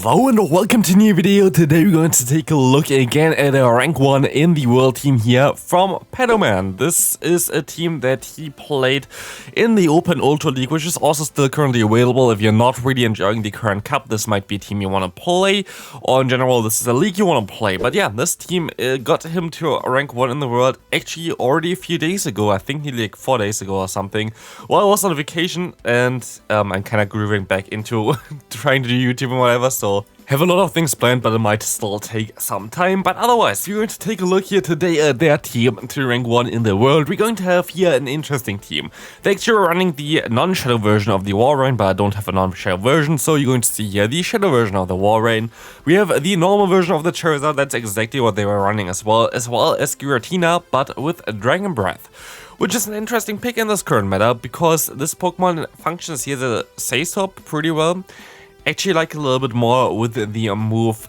Hello and welcome to a new video. Today we're going to take a look again at a rank 1 in the world team here from Pedoman. This is a team that he played in the Open Ultra League, which is also still currently available. If you're not really enjoying the current cup, this might be a team you want to play, or in general this is a league you want to play. But yeah, this team got him to rank 1 in the world actually already a few days ago. I think nearly like 4 days ago or something. Well, I was on vacation and I'm kind of grooving back into trying to do YouTube and whatever, so have a lot of things planned, but it might still take some time. But otherwise, we're going to take a look here today at their team to rank 1 in the world. We're going to have here an interesting team. They're actually running the non-shadow version of the Walrein, but I don't have a non-shadow version, so you're going to see here the shadow version of the Walrein. We have the normal version of the Charizard. That's exactly what they were running as well as Giratina, but with Dragon Breath, which is an interesting pick in this current meta, because this Pokemon functions here as a Say-Stop pretty well. Actually like a little bit more with the move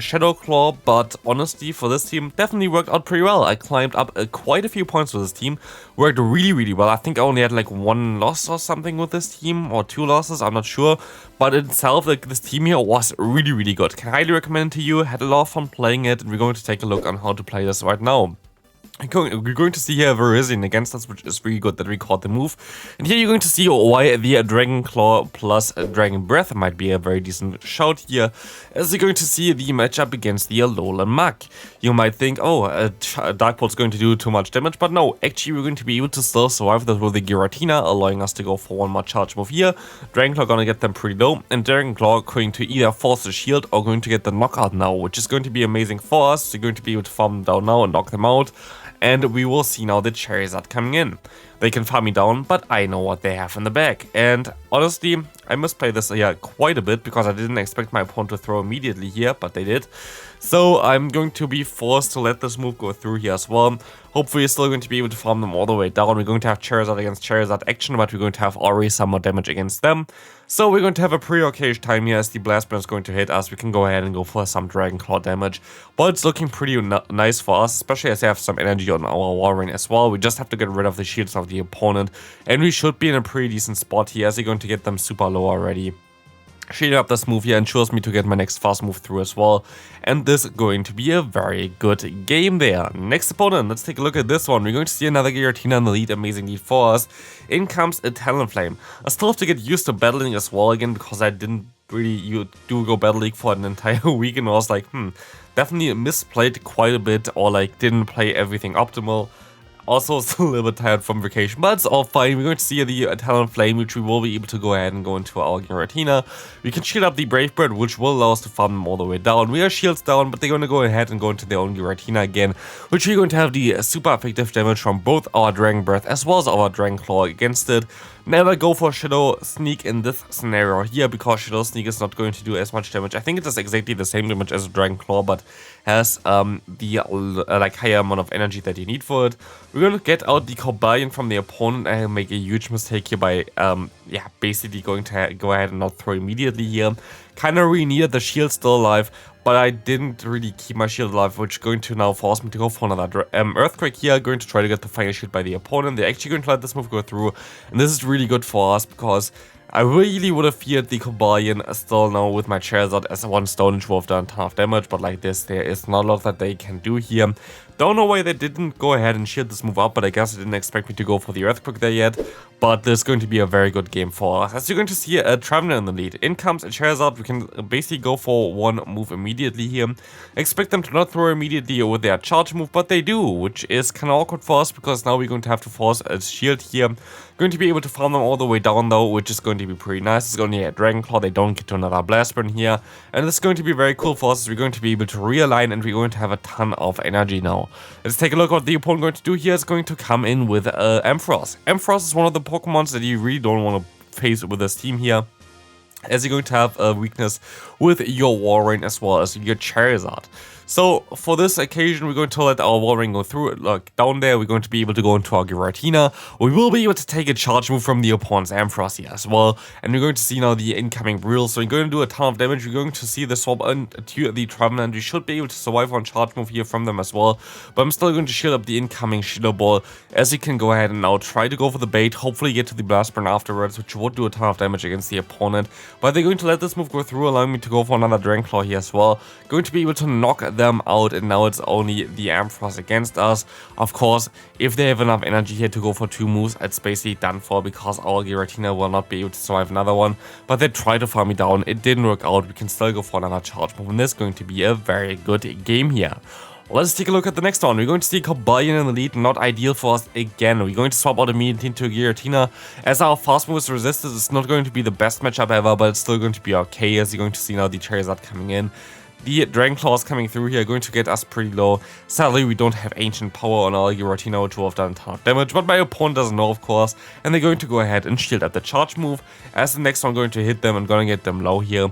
Shadow Claw, but honestly for this team definitely worked out pretty well. I climbed up quite a few points with this team, worked really well. I think I only had like 1 loss or something with this team, or 2 losses, I'm not sure. But in itself, like, this team here was really good. Can highly recommend it to you, had a lot of fun playing it, and we're going to take a look on how to play this right now. We're going to see here Verizon against us, which is really good that we caught the move. And here you're going to see why the Dragon Claw plus Dragon Breath might be a very decent shout here, as you're going to see the matchup against the Alolan Muk. You might think, oh, Dark Pulse is going to do too much damage, but no, actually we're going to be able to still survive that with the Giratina, allowing us to go for 1 more charge move here. Dragon Claw gonna get them pretty low, and Dragon Claw going to either force the shield or going to get the knockout now, which is going to be amazing for us. You're going to be able to farm them down now and knock them out. And we will see now the Charizard coming in. They can farm me down, but I know what they have in the bag. And honestly, I misplayed this here quite a bit, because I didn't expect my opponent to throw immediately here, but they did. So I'm going to be forced to let this move go through here as well. Hopefully, you're still going to be able to farm them all the way down. We're going to have Charizard against Charizard action, but we're going to have already some more damage against them. So we're going to have a pretty okay time here as the Blast Burn is going to hit us. We can go ahead and go for some Dragon Claw damage. But it's looking pretty nice for us, especially as they have some energy on our Walrein as well. We just have to get rid of the shields of the opponent, and we should be in a pretty decent spot here as we're going to get them super low already. Shading up this move here ensures me to get my next fast move through as well, and this is going to be a very good game there. Next opponent, let's take a look at this one. We're going to see another Giratina in the lead, amazing lead for us. In comes a Talonflame. I still have to get used to battling as well again, because I didn't really do go Battle League for an entire week, and I was like, definitely misplayed quite a bit, or like didn't play everything optimal. Also still a little bit tired from vacation, but it's all fine. We're going to see the Talonflame, which we will be able to go ahead and go into our Giratina. We can shield up the Brave Bird, which will allow us to farm them all the way down. We are shields down, but they're going to go ahead and go into their own Giratina again, which we're going to have the super effective damage from both our Dragon Breath as well as our Dragon Claw against it. Never go for Shadow Sneak in this scenario here, because Shadow Sneak is not going to do as much damage. I think it does exactly the same damage as a Dragon Claw, but has the like higher amount of energy that you need for it. We're going to get out the Cobalion from the opponent and make a huge mistake here by basically going to go ahead and not throw immediately here. Kind of really needed the shield still alive, but I didn't really keep my shield alive, which is going to now force me to go for another Earthquake here, going to try to get the Fire Shield by the opponent. They're actually going to let this move go through, and this is really good for us, because I really would have feared the Cobalion still now with my Charizard as 1 stone, which would have done a ton of damage, but like this, there is not a lot that they can do here. Don't know why they didn't go ahead and shield this move up, but I guess they didn't expect me to go for the Earthquake there yet. But this is going to be a very good game for us. As you're going to see a Traveler in the lead. In comes a Charizard. We can basically go for 1 move immediately here. Expect them to not throw immediately with their charge move, but they do, which is kind of awkward for us, because now we're going to have to force a shield here. Going to be able to farm them all the way down though, which is going to be pretty nice. It's going to be a Dragon Claw. They don't get to another Blast Burn here. And this is going to be very cool for us. We're going to be able to realign, and we're going to have a ton of energy now. Let's take a look what the opponent going to do here. Is going to come in with Ampharos. Ampharos is one of the Pokemons that you really don't want to face with this team here, as you're going to have a weakness with your Walrein as well as your Charizard. So for this occasion, we're going to let our Wall Ring go through. Look, down there, we're going to be able to go into our Giratina. We will be able to take a charge move from the opponent's Ampharos here as well. And we're going to see now the incoming Breedle. So we're going to do a ton of damage. We're going to see the swap into the Trevenant. We should be able to survive on charge move here from them as well. But I'm still going to shield up the incoming Shield Ball, as you can go ahead and now try to go for the bait. Hopefully get to the Blast Burn afterwards, which would do a ton of damage against the opponent. But they're going to let this move go through, allowing me to go for another Dragon Claw here as well. Going to be able to knock them out, and now it's only the Ampharos against us. Of course, if they have enough energy here to go for 2 moves, it's basically done for, because our Giratina will not be able to survive another one. But they tried to farm me down, it didn't work out. We can still go for another charge move, and this is going to be a very good game here. Let's take a look at the next one. We're going to see Cobalion in the lead, not ideal for us again. We're going to swap out immediately into a Giratina. As our fast move is resisted, it's not going to be the best matchup ever, but it's still going to be okay, as you're going to see now the Charizard coming in. The Dragon Claws coming through here are going to get us pretty low. Sadly, we don't have Ancient Power on our Giratina, which will have done a ton of damage, but my opponent doesn't know, of course, and they're going to go ahead and shield up the charge move, as the next one going to hit them and going to get them low here.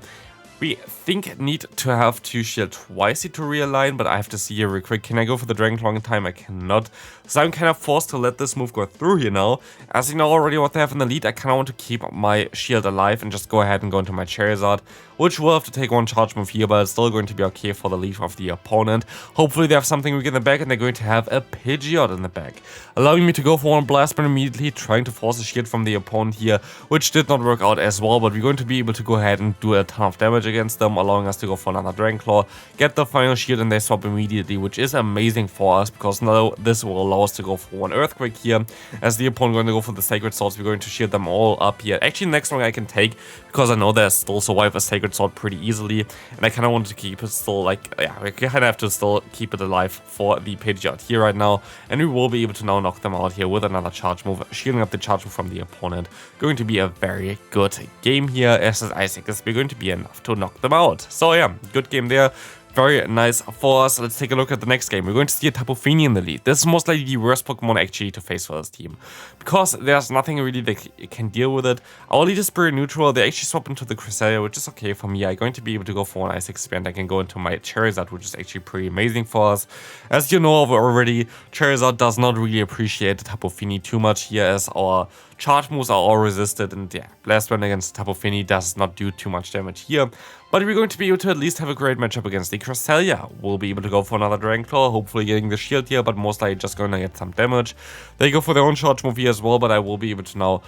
We think need to have to shield twice to realign, but I have to see here real quick. Can I go for the Dragon Claw in time? I cannot. So I'm kind of forced to let this move go through here now. As you know already what they have in the lead, I kind of want to keep my shield alive and just go ahead and go into my Charizard, which will have to take one charge move here, but it's still going to be okay for the lead of the opponent. Hopefully they have something weak in the back, and they're going to have a Pidgeot in the back, allowing me to go for one Blast Burn immediately, trying to force a shield from the opponent here, which did not work out as well, but we're going to be able to go ahead and do a ton of damage against them, allowing us to go for another Dragon Claw, get the final shield, and they swap immediately, which is amazing for us, because now this will allow us to go for one Earthquake here, as the opponent going to go for the Sacred Swords. We're going to shield them all up here. Actually, next one I can take, because I know they still survive a Sacred Sword pretty easily, and I kind of wanted to keep it still, like, yeah, we kind of have to still keep it alive for the Pidgeot here right now, and we will be able to now knock them out here with another charge move, shielding up the charge move from the opponent. Going to be a very good game here, as I think is going to be enough to knock them out. So yeah, good game there. Very nice for us. Let's take a look at the next game. We're going to see a Tapu Fini in the lead. This is most likely the worst Pokemon actually to face for this team, because there's nothing really that can deal with it. Our lead is Spirit Neutral. They actually swap into the Cresselia, which is okay for me. I'm going to be able to go for an Ice Expand. I can go into my Charizard, which is actually pretty amazing for us. As you know already, Charizard does not really appreciate the Tapu Fini too much here, as our charge moves are all resisted, and yeah, Blast Burn against Tapu Fini does not do too much damage here. But we're going to be able to at least have a great matchup against the Cresselia. We'll be able to go for another Dragon Claw, hopefully getting the shield here, but most likely just going to get some damage. They go for their own charge move here as well, but I will be able to now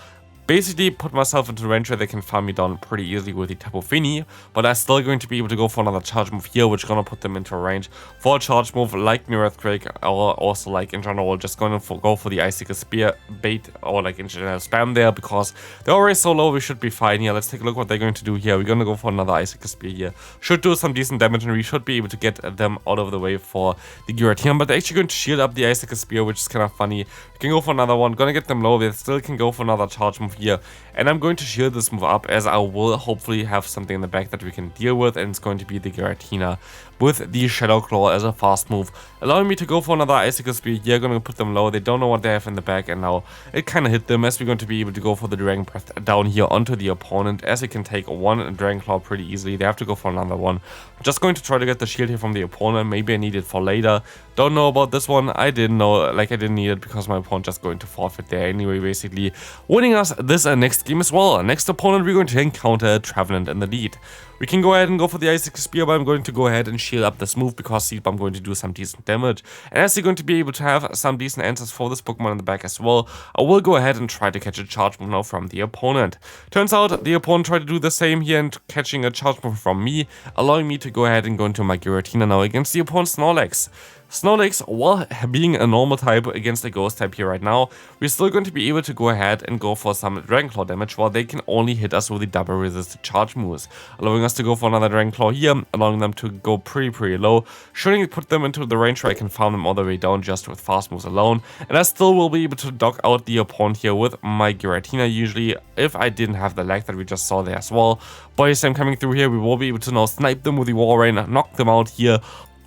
basically put myself into range where they can farm me down pretty easily with the Tapu Fini, but I'm still going to be able to go for another charge move here, which is going to put them into range for a charge move like New Earthquake, or also like in general just going to go for the Icicle Spear bait, or like in general spam there, because they're already so low. We should be fine here. Let's take a look what they're going to do here. We're going to go for another Icicle Spear here. Should do some decent damage, and we should be able to get them out of the way for the Giratina, but they're actually going to shield up the Icicle Spear, which is kind of funny. We can go for another one, gonna get them low. They still can go for another charge move here, and I'm going to shield this move up, as I will hopefully have something in the back that we can deal with, and it's going to be the Giratina with the Shadow Claw as a fast move, allowing me to go for another Icicle Spear here. Gonna put them low. They don't know what they have in the back, and now it kind of hit them, as we're going to be able to go for the Dragon Breath down here onto the opponent, as it can take one Dragon Claw pretty easily. They have to go for another one. I'm just going to try to get the shield here from the opponent. Maybe I need it for later. Don't know about this one. I didn't know, like I didn't need it, because my opponent just going to forfeit there anyway, basically winning us this next game as well. Next opponent, we're going to encounter Trevenant in the lead. We can go ahead and go for the Icicle Spear, but I'm going to go ahead and shield up this move, because Seed Bomb going to do some decent damage. And as you're going to be able to have some decent answers for this Pokemon in the back as well, I will go ahead and try to catch a charge move now from the opponent. Turns out the opponent tried to do the same here and catching a charge move from me, allowing me to go ahead and go into my Giratina now against the opponent's Snorlax. Snorlax, while being a normal type against a ghost type here right now, we're still going to be able to go ahead and go for some Dragon Claw damage, while they can only hit us with the double resisted charge moves, allowing us to go for another Dragon Claw here, allowing them to go pretty low, shoulding put them into the range where I can farm them all the way down just with fast moves alone, and I still will be able to knock out the opponent here with my Giratina usually, if I didn't have the lag that we just saw there as well. But as I'm coming through here, we will be able to now snipe them with the Wall Rain, knock them out here,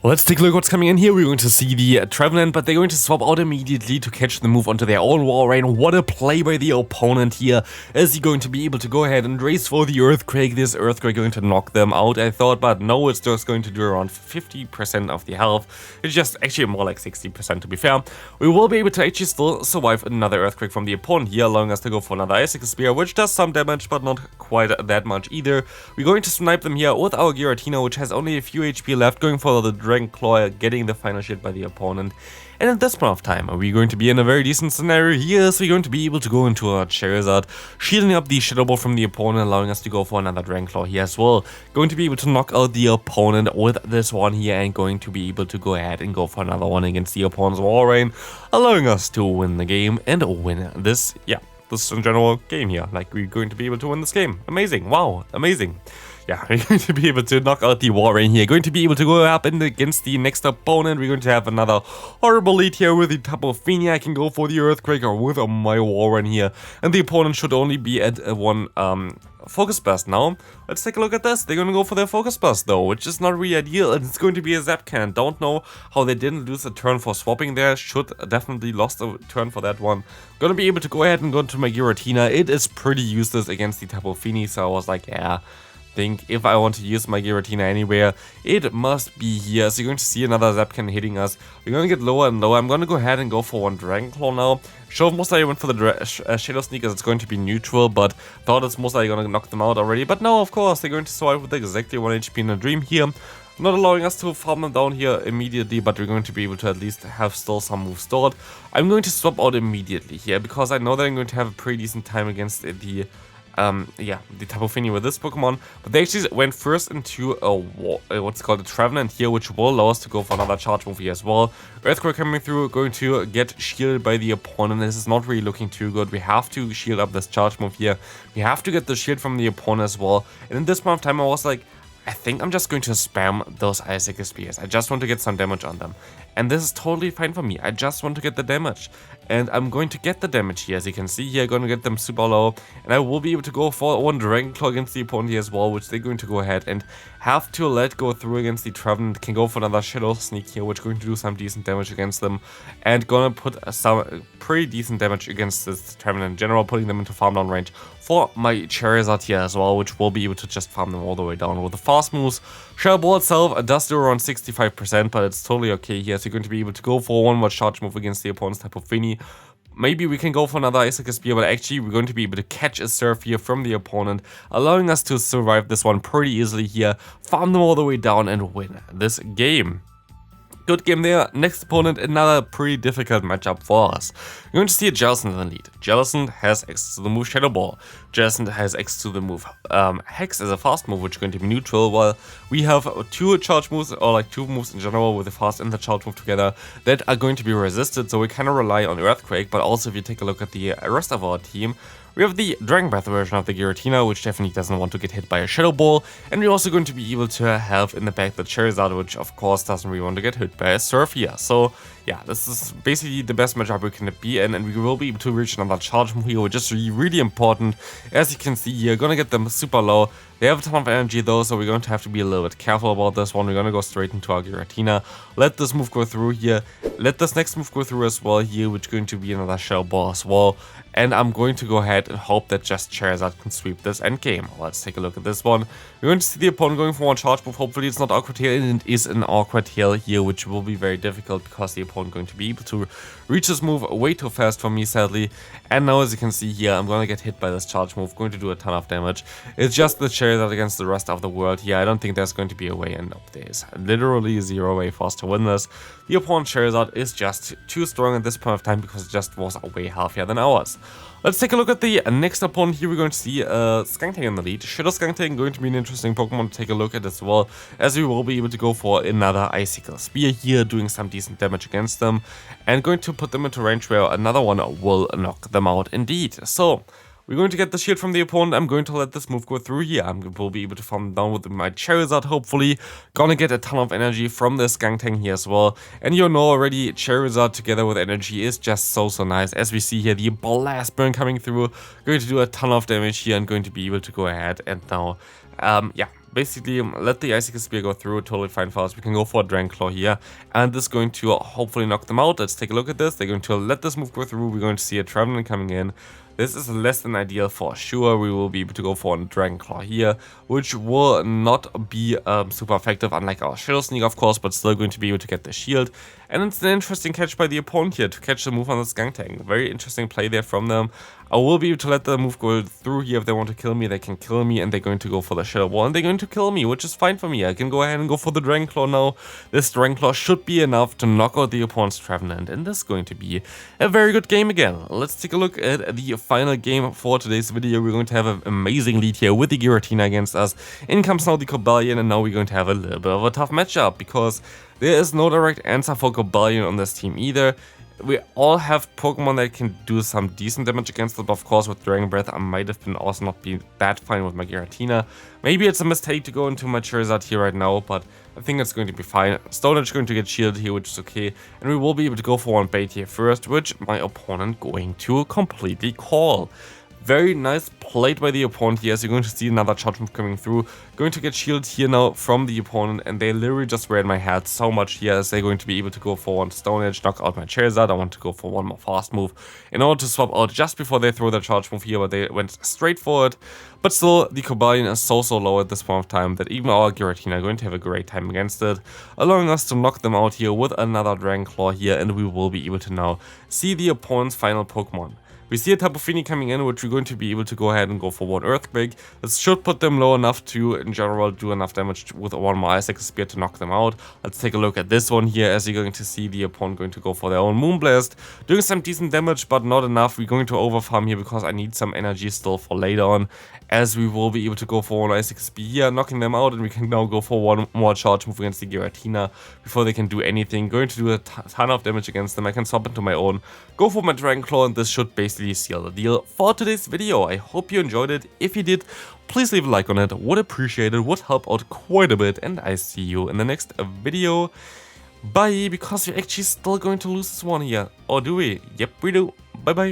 Let's take a look what's coming in here. We're going to see the Trevenant, but they're going to swap out immediately to catch the move onto their own Walrein. What a play by the opponent here. Is he going to be able to go ahead and race for the Earthquake? This Earthquake going to knock them out, I thought, but no, it's just going to do around 50% of the health. It's just actually more like 60% to be fair. We will be able to actually still survive another Earthquake from the opponent here, allowing us to go for another Icicle Spear, which does some damage, but not quite that much either. We're going to snipe them here with our Giratina, which has only a few HP left, going for the Dragon Claw, getting the final shield by the opponent. And at this point of time, are we going to be in a very decent scenario here? So we're going to be able to go into our Charizard, shielding up the Shadow Ball from the opponent, allowing us to go for another Dragon Claw here as well. Going to be able to knock out the opponent with this one here, and going to be able to go ahead and go for another one against the opponent's Walrein, allowing us to win the game and win this, this in general game here. Like, we're going to be able to win this game. Amazing. Wow. Amazing. Yeah, we're going to be able to knock out the Walrein here. Going to be able to go up in against the next opponent. We're going to have another horrible lead here with the Tapu Fini. I can go for the Earthquake or with my Walrein here. And the opponent should only be at one Focus Burst now. Let's take a look at this. They're going to go for their Focus Burst though, which is not really ideal. And it's going to be a Zap Cannon. Don't know how they didn't lose a turn for swapping there. Should definitely lost a turn for that one. Gonna be able to go ahead and go into my Giratina. It is pretty useless against the Tapu Fini, so I was like, yeah, think if I want to use my Giratina anywhere, it must be here. So you're going to see another Zap Cannon hitting us. We're going to get lower and lower. I'm going to go ahead and go for one Dragon Claw now. Sure, most likely went for the Shadow Sneak as it's going to be neutral, but thought it's most likely going to knock them out already. But no, of course, they're going to survive with exactly 1 HP in a Dream here. Not allowing us to farm them down here immediately, but we're going to be able to at least have still some moves stored. I'm going to swap out immediately here, because I know that I'm going to have a pretty decent time against the Tapu Fini with this Pokemon, but they actually went first into what's called a Trevenant here, which will allow us to go for another charge move here as well. Earthquake coming through, going to get shielded by the opponent. This is not really looking too good. We have to shield up this charge move here. We have to get the shield from the opponent as well. And in this point of time, I was like, I think I'm just going to spam those Icicle Spears. I just want to get some damage on them. And this is totally fine for me. I just want to get the damage. And I'm going to get the damage here. As you can see here, going to get them super low. And I will be able to go for one Dragon Claw against the opponent here as well, which they're going to go ahead and have to let go through against the Trevenant. Can go for another Shadow Sneak here, which is going to do some decent damage against them. And gonna put some pretty decent damage against this Trevenant in general, putting them into farm down range for my Charizard here as well, which will be able to just farm them all the way down with the fast moves. Shadow Ball itself does do around 65%, but it's totally okay here. So you're going to be able to go for one more charge move against the opponent's Tapu Fini. Maybe we can go for another Icicle Spear, but actually we're going to be able to catch a Surf here from the opponent, allowing us to survive this one pretty easily here, farm them all the way down and win this game. Good game there. Next opponent, another pretty difficult matchup for us. You're going to see a Jellicent in the lead. Jellicent has access to the move Shadow Ball. Jellicent has access to the move Hex as a fast move, which is going to be neutral, while we have two charge moves, or like two moves in general with the fast and the charge move together, that are going to be resisted, so we kind of rely on Earthquake. But also if you take a look at the rest of our team, we have the Dragon Breath version of the Giratina, which definitely doesn't want to get hit by a Shadow Ball, and we're also going to be able to have in the back the Charizard, which of course doesn't really want to get hit by a Surf here. So yeah, this is basically the best matchup we can be in, and we will be able to reach another charge move here, which is really important. As you can see here, gonna get them super low. They have a ton of energy though, so we're going to have to be a little bit careful about this one. We're gonna go straight into our Giratina. Let this move go through here. Let this next move go through as well here, which is going to be another Shadow Ball as well. And I'm going to go ahead and hope that just Charizard can sweep this endgame. Let's take a look at this one. We're going to see the opponent going for one charge move. Hopefully it's not Awkward Tail, and it is an Awkward Tail here, which will be very difficult because the opponent is going to be able to reach this move way too fast for me, sadly. And now as you can see here, I'm going to get hit by this charge move, going to do a ton of damage. It's just the Charizard against the rest of the world here. I don't think there's going to be a way, and nope, there's literally zero way for us to win this. The opponent's Charizard is just too strong at this point of time because it just was way healthier than ours. Let's take a look at the next opponent here. We're going to see Skuntank in the lead. Shadow Skuntank going to be an interesting Pokemon to take a look at as well, as we will be able to go for another Icicle Spear here, doing some decent damage against them, and going to put them into range where another one will knock them out indeed. So we're going to get the shield from the opponent. I'm going to let this move go through here. I will be able to farm down with my Charizard, hopefully. Gonna get a ton of energy from the Skuntank here as well. And you know already, Charizard together with energy is just so nice. As we see here, the Blast Burn coming through. Going to do a ton of damage here and going to be able to go ahead and now, basically let the Icicle Spear go through, totally fine for us. We can go for a Dragon Claw here, and this is going to hopefully knock them out. Let's take a look at this. They're going to let this move go through. We're going to see a Trevenant coming in. This is less than ideal for sure. We will be able to go for a Dragon Claw here, which will not be super effective, unlike our Shadow Sneak, of course, but still going to be able to get the shield. And it's an interesting catch by the opponent here to catch the move on the Skuntank. Very interesting play there from them. I will be able to let the move go through here. If they want to kill me, they can kill me, and they're going to go for the Shadow Ball, and they're going to kill me, which is fine for me. I can go ahead and go for the Dragon Claw now. This Dragon Claw should be enough to knock out the opponent's Trevenant, and this is going to be a very good game again. Let's take a look at the final game for today's video. We're going to have an amazing lead here with the Giratina against us. In comes now the Cobalion, and now we're going to have a little bit of a tough matchup, because there is no direct answer for Cobalion on this team either. We all have Pokemon that can do some decent damage against it, but of course with Dragon Breath I might have been also not be that fine with my Giratina. Maybe it's a mistake to go into my Charizard here right now, but I think it's going to be fine. Stone Edge is going to get shielded here, which is okay, and we will be able to go for one bait here first, which my opponent going to completely call. Very nice played by the opponent here, as you're going to see another charge move coming through. Going to get shielded here now from the opponent, and they literally just read my head so much here, as they're going to be able to go for one Stone Edge, knock out my Charizard. I want to go for one more fast move in order to swap out just before they throw their charge move here, but they went straight for it. But still, the Cobalion is so low at this point of time that even our Giratina are going to have a great time against it, allowing us to knock them out here with another Dragon Claw here, and we will be able to now see the opponent's final Pokemon. We see a Tapu Fini coming in, which we're going to be able to go ahead and go for one Earthquake. This should put them low enough to, in general, do enough damage with one more Icicle Spear to knock them out. Let's take a look at this one here, as you're going to see the opponent going to go for their own Moonblast. Doing some decent damage, but not enough. We're going to overfarm here because I need some energy still for later on, as we will be able to go for one Icicle Spear here, knocking them out, and we can now go for one more charge move against the Giratina before they can do anything. Going to do a ton of damage against them. I can swap into my own, go for my Dragon Claw, and this should basically seal the deal for today's video. I hope you enjoyed it. If you did, please leave a like on it. Would appreciate it, would help out quite a bit, and I see you in the next video. Bye, because we're actually still going to lose this one here. Or do we? Yep, we do. Bye bye.